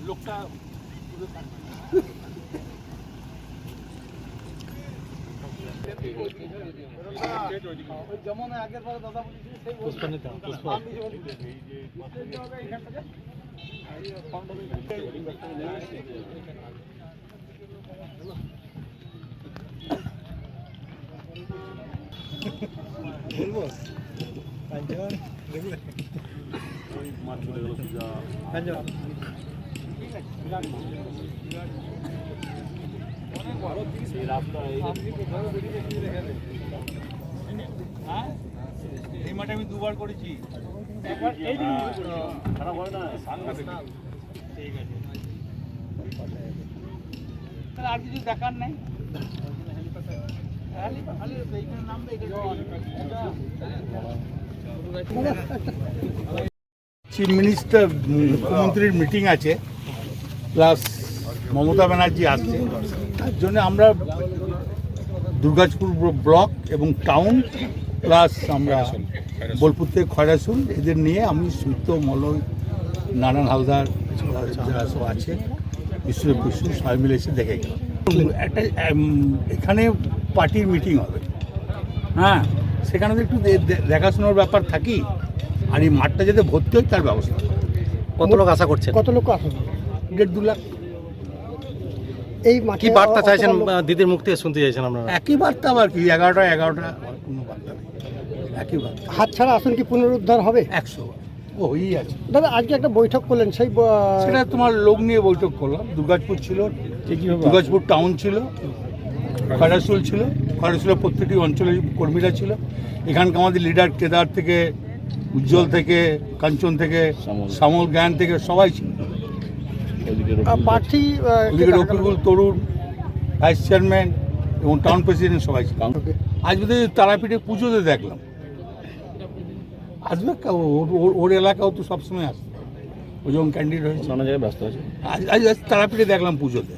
লোকটা যেমন আগের বার দাদা বলবো এই মাঠে আমি দুবার করেছি। আর কিছু দেখার নাই। চিফ মিনিস্টার মুখ্যমন্ত্রীর মিটিং আছে, প্লাস মমতা ব্যানার্জি আসছে, তার জন্য আমরা দুর্গাপুর ব্লক এবং টাউন প্লাস আমরা বোলপুর থেকে খয়রাসুল এদের নিয়ে আমি সুইত্য মলয় নারায়ণ হালদার যারা সব আছে বিশ্বদেব বসু সবাই মিলে এসে দেখে গেলাম। একটা এখানে পার্টির মিটিং হবে, হ্যাঁ, সেখানে তো একটু দেখাশোনার ব্যাপার থাকি, আর এই মাঠটা যাতে ভর্তি হয় তার ব্যবস্থা। কত লোক আশা করছেন? কত লোক আসবে? 1.5-2 লাখ। এই কি বার্তা চাইছেন দিদির মুখ থেকে শুনতে চাইছেন আপনারা? একই বার্তা, আবার কি 11টা কোনো বার্তা নেই, একই বার্তা। হাত ছাড়া আসন কি পুনরুদ্ধার হবে? 100 ও হয়েই আছে। দাদা আজকে একটা বৈঠক করলেন, সেই সেটা তোমার লোক নিয়ে বৈঠক করলাম। দুর্গাপুর ছিল, দুর্গাপুর টাউন ছিল, খয়রাসুল ছিল, খয়রাসুলের প্রত্যেকটি অঞ্চলের কর্মীরা ছিল। এখানকার আমাদের লিডার কেদার থেকে, উজ্জ্বল থেকে, কাঞ্চন থেকে, শ্যামল জ্ঞান থেকে সবাই ছিল। প্রার্থী রফিকুল তরুণ, ভাইস চেয়ারম্যান এবং টাউন প্রেসিডেন্ট সবাই ছিল। আজ বোধহয় তারাপীঠে পুজোতে দেখলাম আসবে, ওর এলাকাও তো সবসময় আসবে, ও যখন ক্যান্ডিডেট হয়েছে নানা জায়গায় ব্যস্ত আছে। আজ তারাপীঠে দেখলাম পুজোতে।